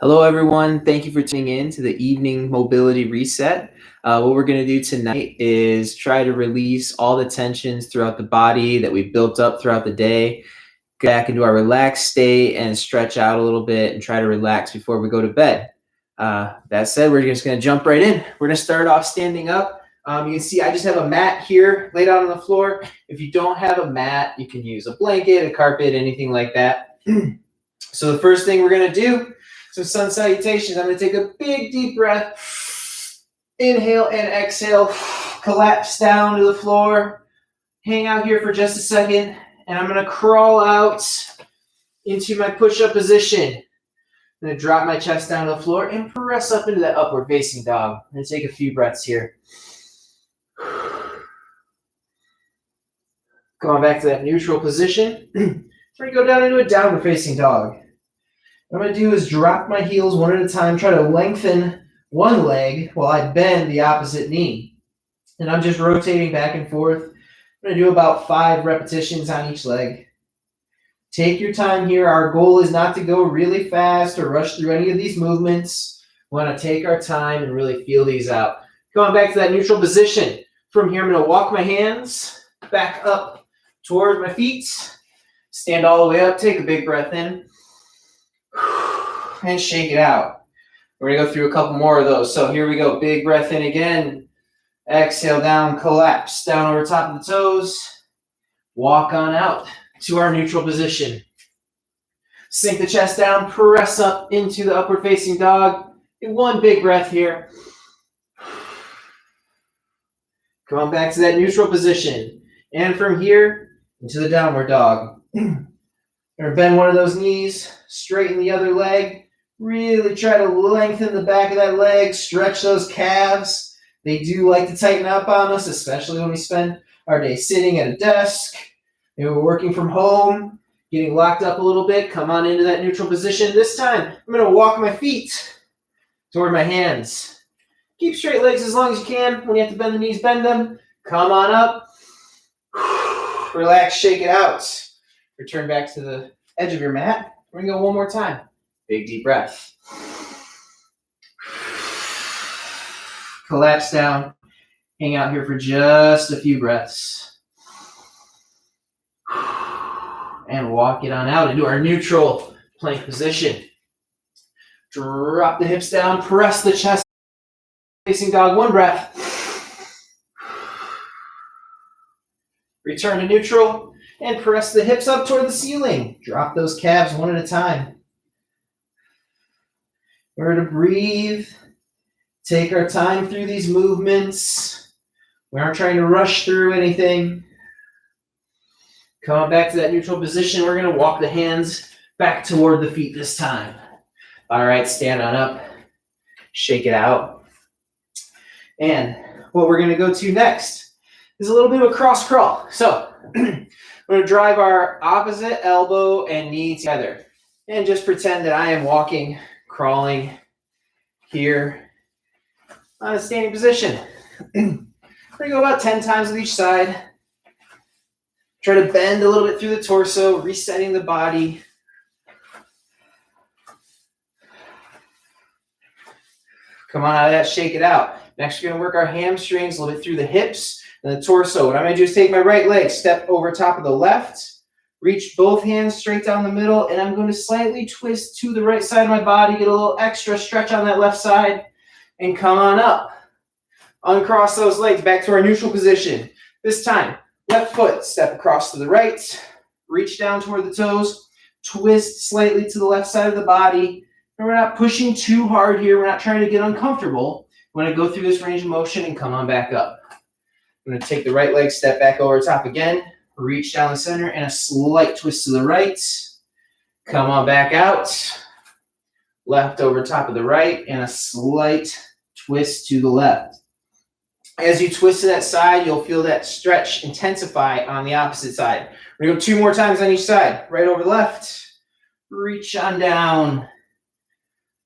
Hello, everyone. Thank you for tuning in to the evening mobility reset. What we're going to do tonight is try to release all the tensions throughout the body that we've built up throughout the day, get back into our relaxed state and stretch out a little bit and try to relax before we go to bed. That said, we're just going to jump right in. We're going to start off standing up. You can see I just have a mat here laid out on the floor. If you don't have a mat, you can use a blanket, a carpet, anything like that. So the first thing we're going to do, some sun salutations. I'm going to take a big deep breath. Inhale and exhale. Collapse down to the floor. Hang out here for just a second. And I'm going to crawl out into my push-up position. I'm going to drop my chest down to the floor and press up into that upward facing dog. I'm going to take a few breaths here. Going back to that neutral position. We're going to go down into a downward facing dog. What I'm going to do is drop my heels one at a time, try to lengthen one leg while I bend the opposite knee. And I'm just rotating back and forth. I'm going to do about 5 repetitions on each leg. Take your time here. Our goal is not to go really fast or rush through any of these movements. We want to take our time and really feel these out. Going back to that neutral position. From here, I'm going to walk my hands back up towards my feet. Stand all the way up. Take a big breath in. And shake it out. We're going to go through a couple more of those. So here we go. Big breath in again. Exhale down, collapse down over top of the toes. Walk on out to our neutral position. Sink the chest down, press up into the upward facing dog. Get one big breath here. Come on back to that neutral position. And from here into the downward dog. Or bend one of those knees, straighten the other leg. Really try to lengthen the back of that leg, stretch those calves. They do like to tighten up on us, especially when we spend our day sitting at a desk. Maybe we're working from home, getting locked up a little bit. Come on into that neutral position. This time, I'm going to walk my feet toward my hands. Keep straight legs as long as you can. When you have to bend the knees, bend them. Come on up. Relax, shake it out. Return back to the edge of your mat. We're going to go one more time. Big deep breath. Collapse down. Hang out here for just a few breaths. And walk it on out into our neutral plank position. Drop the hips down. Press the chest. Facing dog. One breath. Return to neutral. And press the hips up toward the ceiling. Drop those calves one at a time. We're going to breathe. Take our time through these movements. We aren't trying to rush through anything. Come on back to that neutral position. We're going to walk the hands back toward the feet this time. All right, stand on up. Shake it out. And what we're going to go to next is a little bit of a cross crawl. So we're going to drive our opposite elbow and knee together. And just pretend that I am walking, crawling here on a standing position. We're going to go about 10 times with each side. Try to bend a little bit through the torso, resetting the body. Come on out of that, shake it out. Next, we're going to work our hamstrings a little bit through the hips and the torso. What I'm going to do is take my right leg, step over top of the left, reach both hands straight down the middle, and I'm going to slightly twist to the right side of my body, get a little extra stretch on that left side, and come on up. Uncross those legs back to our neutral position. This time, left foot, step across to the right, reach down toward the toes, twist slightly to the left side of the body. And we're not pushing too hard here. We're not trying to get uncomfortable. We're going to go through this range of motion and come on back up. I'm going to take the right leg, step back over top again. Reach down the center and a slight twist to the right. Come on back out. Left over top of the right and a slight twist to the left. As you twist to that side, you'll feel that stretch intensify on the opposite side. We're going to go 2 more times on each side. Right over left. Reach on down.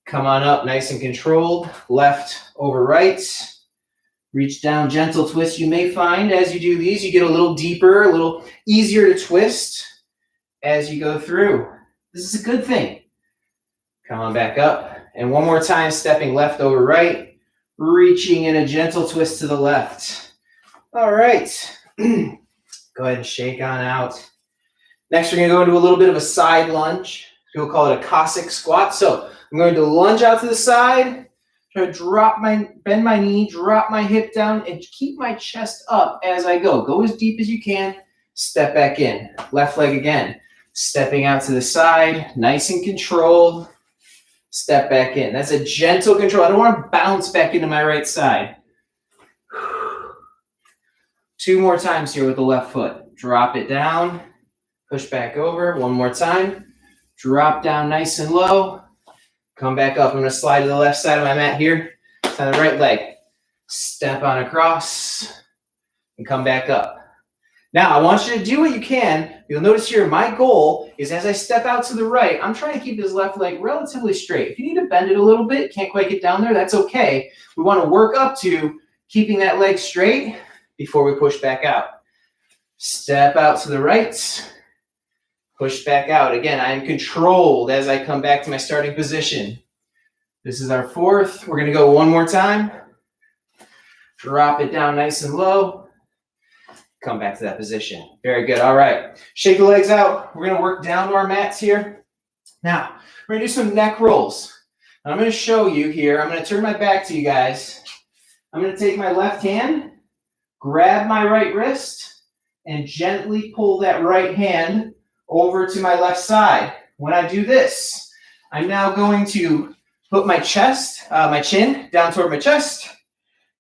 Come on up, nice and controlled. Left over right. Reach down, gentle twist. You may find as you do these, you get a little deeper, a little easier to twist as you go through. This is a good thing. Come on back up And one more time, stepping left over right, reaching in a gentle twist to the left. All right. Go ahead and shake on out. Next, we're going to go into a little bit of a side lunge. We'll call it a Cossack squat. So I'm going to lunge out to the side, try to bend my knee, drop my hip down, and keep my chest up as I go. Go as deep as you can. Step back in. Left leg again. Stepping out to the side, nice and controlled. Step back in. That's a gentle control. I don't want to bounce back into my right side. 2 more times here with the left foot. Drop it down. Push back over. 1 more time. Drop down nice and low. Come back up. I'm going to slide to the left side of my mat here. To the right leg. Step on across. And come back up. Now, I want you to do what you can. You'll notice here, my goal is as I step out to the right, I'm trying to keep this left leg relatively straight. If you need to bend it a little bit, can't quite get down there, that's okay. We want to work up to keeping that leg straight before we push back out. Step out to the right. Push back out. Again, I am controlled as I come back to my starting position. This is our 4th. We're going to go 1 more time. Drop it down nice and low. Come back to that position. Very good. All right. Shake the legs out. We're going to work down to our mats here. Now, we're going to do some neck rolls. I'm going to show you here. I'm going to turn my back to you guys. I'm going to take my left hand, grab my right wrist, and gently pull that right hand over to my left side. When I do this, I'm now going to put my chin down toward my chest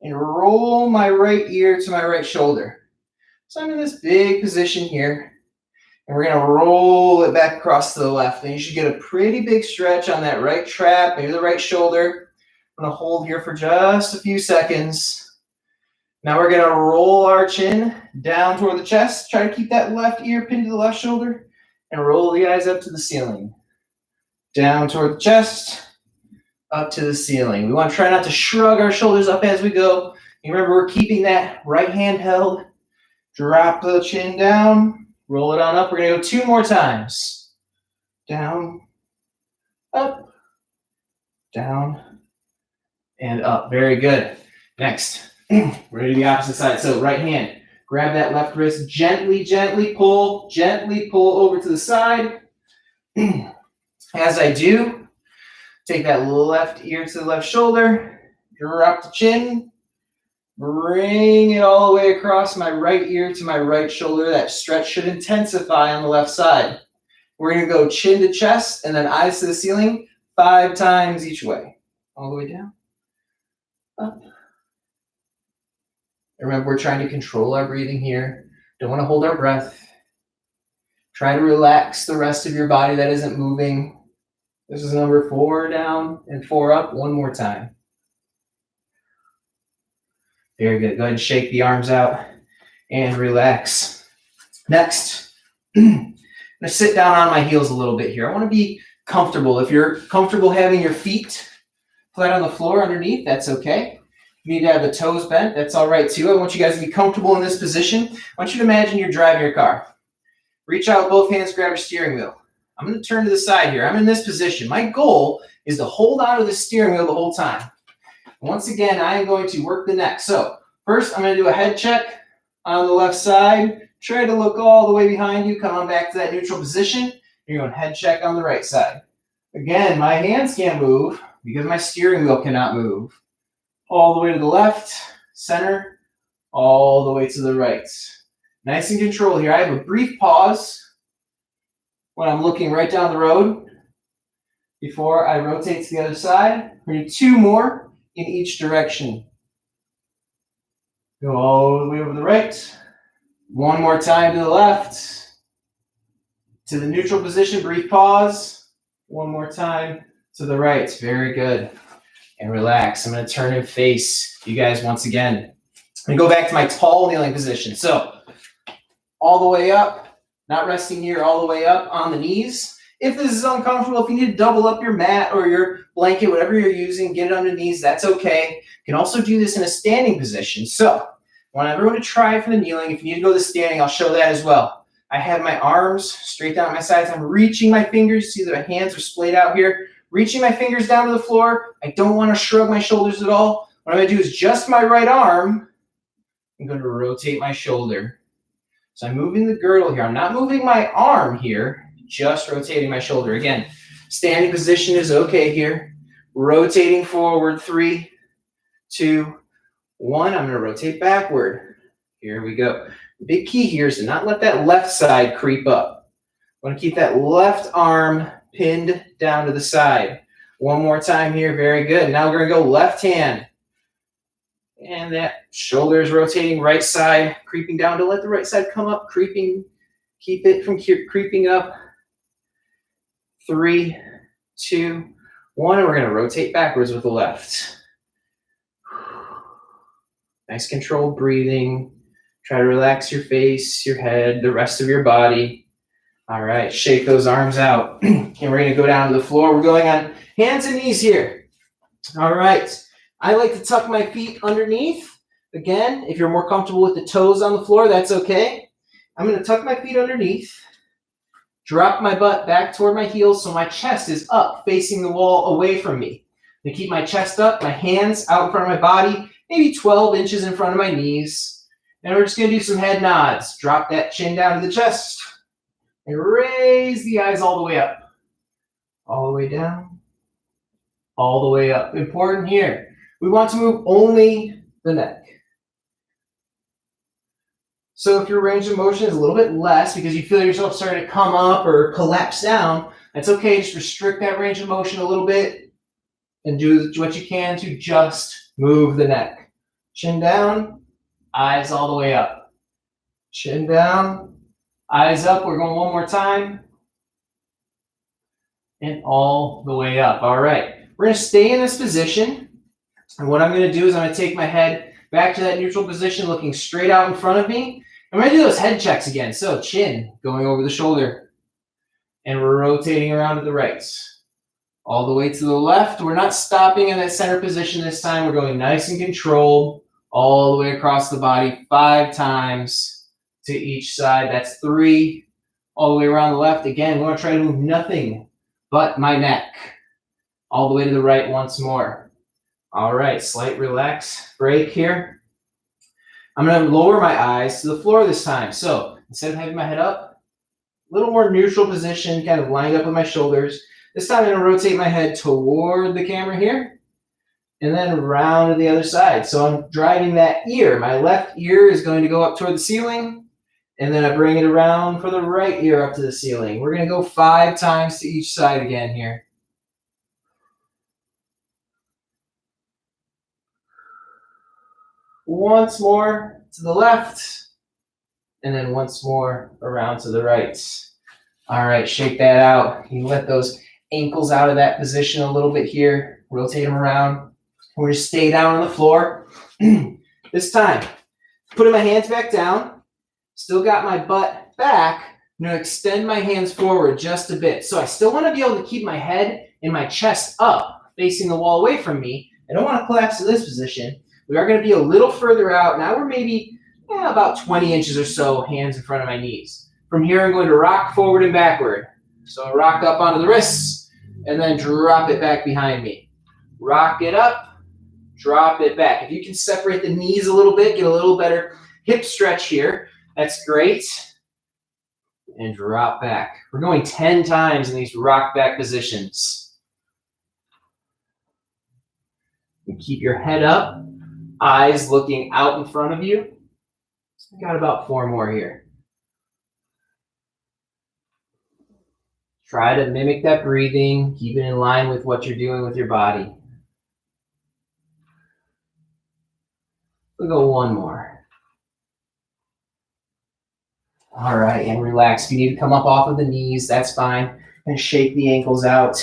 and roll my right ear to my right shoulder. So I'm in this big position here, and we're going to roll it back across to the left. And you should get a pretty big stretch on that right trap, maybe the right shoulder. I'm going to hold here for just a few seconds. Now we're going to roll our chin down toward the chest. Try to keep that left ear pinned to the left shoulder, and roll the eyes up to the ceiling. Down toward the chest, up to the ceiling. We want to try not to shrug our shoulders up as we go. And remember, we're keeping that right hand held. Drop the chin down, roll it on up. We're going to go 2 more times. Down, up, down, and up. Very good. Next, we're going to do the opposite side. So right hand, grab that left wrist, gently pull over to the side. As I do, take that left ear to the left shoulder, drop the chin, bring it all the way across my right ear to my right shoulder. That stretch should intensify on the left side. We're going to go chin to chest and then eyes to the ceiling 5 times each way. All the way down, up. Remember, we're trying to control our breathing here. Don't want to hold our breath. Try to relax the rest of your body that isn't moving. This is number 4 down and 4 up. 1 more time. Very good. Go ahead and shake the arms out and relax. Next, I'm going to sit down on my heels a little bit here. I want to be comfortable. If you're comfortable having your feet flat on the floor underneath, that's okay. If you need to have the toes bent, that's all right too. I want you guys to be comfortable in this position. I want you to imagine you're driving your car. Reach out with both hands, grab your steering wheel. I'm going to turn to the side here. I'm in this position. My goal is to hold on to the steering wheel the whole time. Once again, I am going to work the neck. So first, I'm going to do a head check on the left side. Try to look all the way behind you. Come on back to that neutral position. You're going head check on the right side. Again, my hands can't move because my steering wheel cannot move. All the way to the left, center, all the way to the right. Nice and controlled here. I have a brief pause when I'm looking right down the road before I rotate to the other side. We're going to do 2 more in each direction. Go all the way over the right. 1 more time to the left. To the neutral position, brief pause. 1 more time to the right. Very good. And relax. I'm going to turn and face you guys once again. I'm going to go back to my tall kneeling position. So all the way up, not resting here, all the way up on the knees. If this is uncomfortable, if you need to double up your mat or your blanket, whatever you're using, get it on the knees, that's okay. You can also do this in a standing position. So I want everyone to try for the kneeling. If you need to go to the standing, I'll show that as well. I have my arms straight down at my sides. I'm reaching my fingers. See that my hands are splayed out here. reaching my fingers down to the floor. I don't want to shrug my shoulders at all. What I'm going to do is just my right arm. I'm going to rotate my shoulder. So I'm moving the girdle here. I'm not moving my arm here, just rotating my shoulder. Again, standing position is okay here. Rotating forward, 3, 2, 1. I'm going to rotate backward. Here we go. The big key here is to not let that left side creep up. I want to keep that left arm pinned down to the side. One more time here. Very good. Now we're going to go left hand. And that shoulder is rotating right side, creeping down to let the right side come up, creeping. Keep it from creeping up. 3, 2, 1. And we're going to rotate backwards with the left. Nice controlled breathing. Try to relax your face, your head, the rest of your body. All right, shake those arms out. And we're going to go down to the floor. We're going on hands and knees here. All right. I like to tuck my feet underneath. Again, if you're more comfortable with the toes on the floor, that's okay. I'm going to tuck my feet underneath. Drop my butt back toward my heels so my chest is up, facing the wall away from me. To keep my chest up, my hands out in front of my body, maybe 12 inches in front of my knees. And we're just going to do some head nods. Drop that chin down to the chest. And raise the eyes all the way up. All the way down. All the way up. Important here. We want to move only the neck. So if your range of motion is a little bit less because you feel yourself starting to come up or collapse down, that's okay. Just restrict that range of motion a little bit and do what you can to just move the neck. Chin down, eyes all the way up. Chin down, eyes up. We're going one more time. And all the way up. All right. We're going to stay in this position. And what I'm going to do is I'm going to take my head back to that neutral position, looking straight out in front of me. I'm going to do those head checks again. So chin going over the shoulder. And we're rotating around to the right. All the way to the left. We're not stopping in that center position this time. We're going nice and controlled all the way across the body 5 times to each side. That's 3 all the way around the left. Again, we want to try to move nothing but my neck. All the way to the right once more. All right, slight relax break here. I'm going to lower my eyes to the floor this time. So instead of having my head up, a little more neutral position, kind of lined up with my shoulders. This time I'm going to rotate my head toward the camera here and then around to the other side. So I'm driving that ear. My left ear is going to go up toward the ceiling, and then I bring it around for the right ear up to the ceiling. We're going to go 5 times to each side again here. Once more to the left, and then once more around to the right. All right, shake that out. You let those ankles out of that position a little bit here. Rotate them around. We're going to stay down on the floor. This time, putting my hands back down. Still got my butt back. I'm going to extend my hands forward just a bit. So I still want to be able to keep my head and my chest up, facing the wall away from me. I don't want to collapse to this position. We are going to be a little further out. Now we're maybe about 20 inches or so, hands in front of my knees. From here, I'm going to rock forward and backward. So rock up onto the wrists, and then drop it back behind me. Rock it up, drop it back. If you can separate the knees a little bit, get a little better hip stretch here, that's great. And drop back. We're going 10 times in these rock back positions. And keep your head up. Eyes looking out in front of you. Got about 4 more here. Try to mimic that breathing. Keep it in line with what you're doing with your body. We'll go 1 more. All right, and relax. If you need to come up off of the knees, that's fine. And shake the ankles out.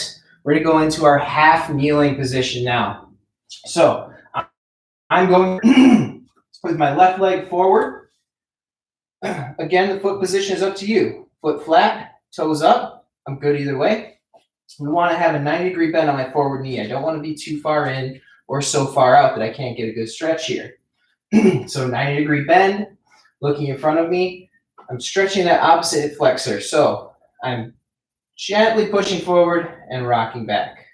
We're going to go into our half kneeling position now. So I'm going with my left leg forward. Again, the foot position is up to you. Foot flat, toes up. I'm good either way. We want to have a 90-degree bend on my forward knee. I don't want to be too far in or so far out that I can't get a good stretch here. So 90-degree bend, looking in front of me. I'm stretching that opposite hip flexor. So I'm gently pushing forward and rocking back.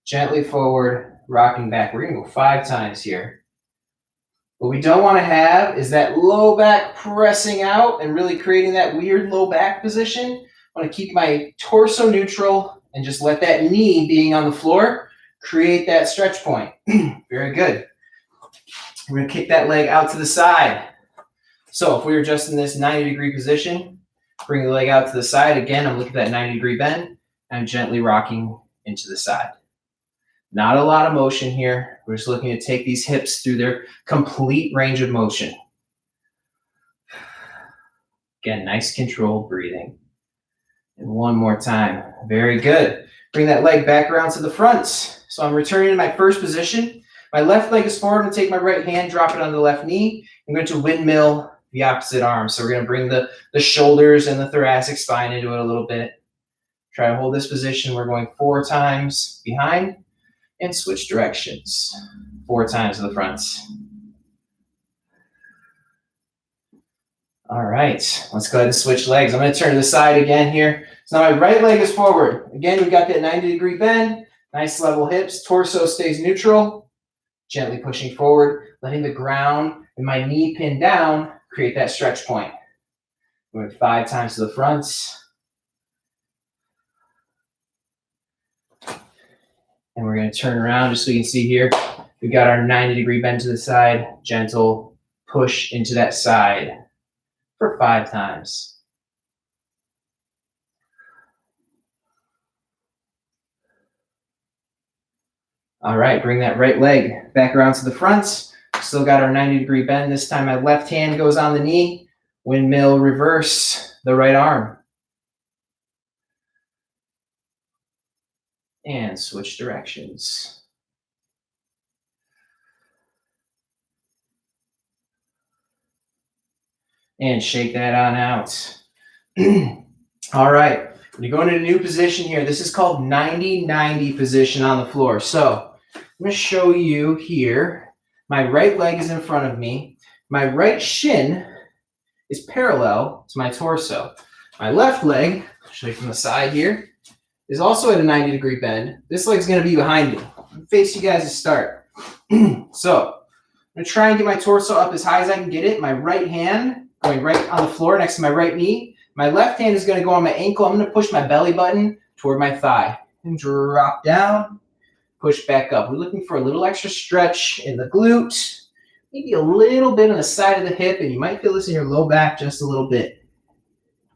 Gently forward, rocking back. We're gonna go 5 times here. What we don't want to have is that low back pressing out and really creating that weird low back position. I want to keep my torso neutral and just let that knee being on the floor create that stretch point. Very good. We're going to kick that leg out to the side. So if we were just in this 90-degree position, bring the leg out to the side. Again, I'm looking at that 90-degree bend. I'm gently rocking into the side. Not a lot of motion here. We're just looking to take these hips through their complete range of motion. Again, nice controlled breathing. And one more time. Very good. Bring that leg back around to the front. So I'm returning to my first position. My left leg is forward. I'm going to take my right hand, drop it on the left knee. I'm going to windmill the opposite arm. So we're going to bring the shoulders and the thoracic spine into it a little bit. Try to hold this position. We're going 4 times behind. And switch directions 4 times to the front. All right, let's go ahead and switch legs. I'm going to turn to the side again here. So now my right leg is forward. Again, we've got that 90-degree bend, nice level hips, torso stays neutral, gently pushing forward, letting the ground and my knee pin down, create that stretch point. Going 5 times to the front. And we're going to turn around just so you can see here. We've got our 90-degree bend to the side, gentle push into that side for 5 times. All right, bring that right leg back around to the front. Still got our 90-degree bend. This time my left hand goes on the knee. Windmill reverse the right arm. And switch directions. And shake that on out. All right, we're going to a new position here. This is called 90-90 position on the floor. So I'm going to show you here. My right leg is in front of me. My right shin is parallel to my torso. My left leg, I'll show you from the side here, is also at a 90-degree bend. This leg's going to be behind me. I'll face you guys to start. So I'm going to try and get my torso up as high as I can get it. My right hand going right on the floor next to my right knee. My left hand is going to go on my ankle. I'm going to push my belly button toward my thigh and drop down, push back up. We're looking for a little extra stretch in the glute, maybe a little bit on the side of the hip, and you might feel this in your low back just a little bit.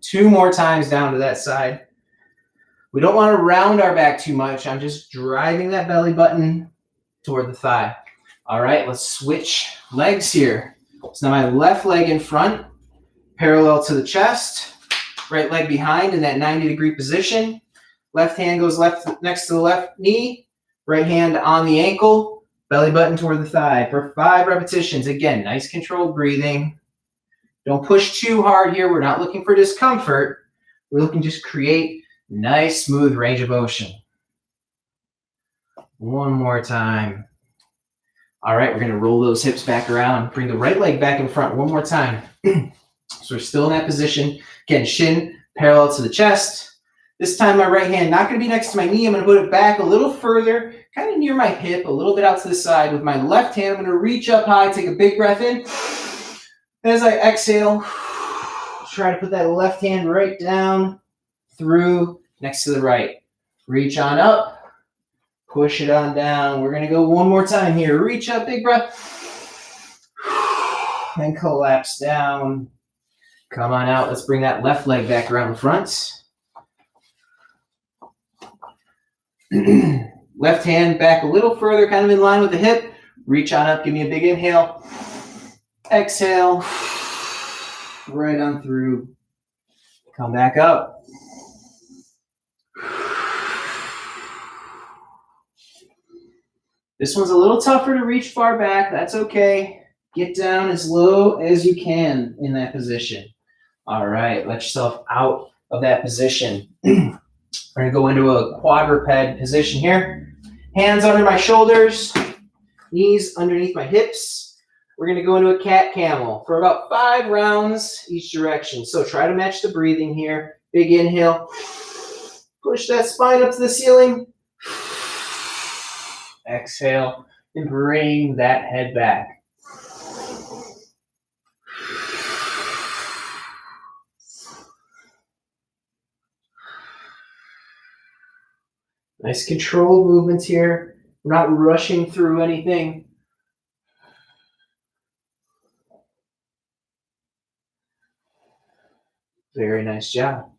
2 more times down to that side. We don't want to round our back too much. I'm just driving that belly button toward the thigh. All right, let's switch legs here. So now my left leg in front, parallel to the chest. Right leg behind in that 90-degree position. Left hand goes left next to the left knee. Right hand on the ankle. Belly button toward the thigh for 5 repetitions. Again, nice controlled breathing. Don't push too hard here. We're not looking for discomfort. We're looking to just create nice, smooth range of motion. 1 more time. All right, we're going to roll those hips back around. Bring the right leg back in front 1 more time. So we're still in that position. Again, shin parallel to the chest. This time my right hand not going to be next to my knee. I'm going to put it back a little further, kind of near my hip, a little bit out to the side. With my left hand, I'm going to reach up high, take a big breath in. As I exhale, try to put that left hand right down through next to the right. Reach on up, push it on down. We're going to go 1 more time here. Reach up, big breath, and collapse down. Come on out. Let's bring that left leg back around the front. Left hand back a little further, kind of in line with the hip. Reach on up. Give me a big inhale. Exhale. Right on through. Come back up. This one's a little tougher to reach far back. That's okay. Get down as low as you can in that position. All right, let yourself out of that position. We're going to go into a quadruped position here. Hands under my shoulders, knees underneath my hips. We're going to go into a cat camel for about 5 rounds each direction. So try to match the breathing here. Big inhale. Push that spine up to the ceiling. Exhale and bring that head back. Nice controlled movements here. We're not rushing through anything. Very nice job.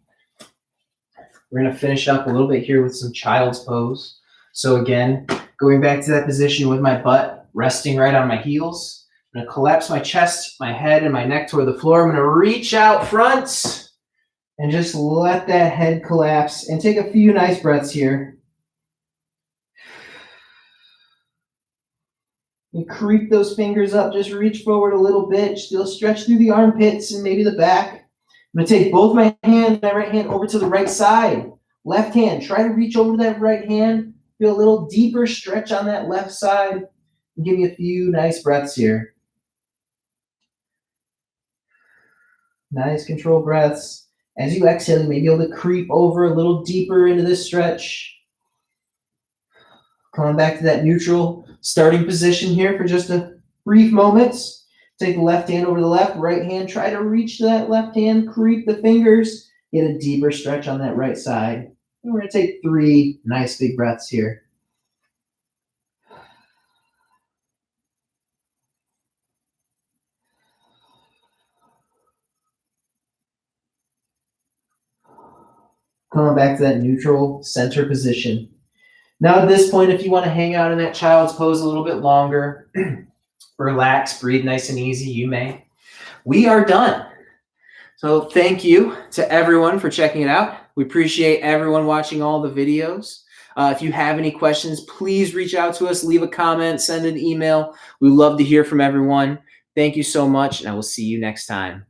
We're going to finish up a little bit here with some child's pose. So again, going back to that position with my butt resting right on my heels. I'm going to collapse my chest, my head, and my neck toward the floor. I'm going to reach out front and just let that head collapse and take a few nice breaths here. And creep those fingers up, just reach forward a little bit, still stretch through the armpits and maybe the back. I'm going to take both my hands, my right hand over to the right side. Left hand, try to reach over that right hand. Feel a little deeper stretch on that left side. And give me a few nice breaths here. Nice controlled breaths. As you exhale, you may be able to creep over a little deeper into this stretch. Coming back to that neutral starting position here for just a brief moment. Take the left hand over the left, right hand, try to reach that left hand, creep the fingers, get a deeper stretch on that right side. And we're going to take 3 nice big breaths here. Coming back to that neutral center position. Now at this point, if you want to hang out in that child's pose a little bit longer, relax, breathe nice and easy, you may. We are done. So thank you to everyone for checking it out. We appreciate everyone watching all the videos. If you have any questions, please reach out to us, leave a comment, send an email. We love to hear from everyone. Thank you so much, and I will see you next time.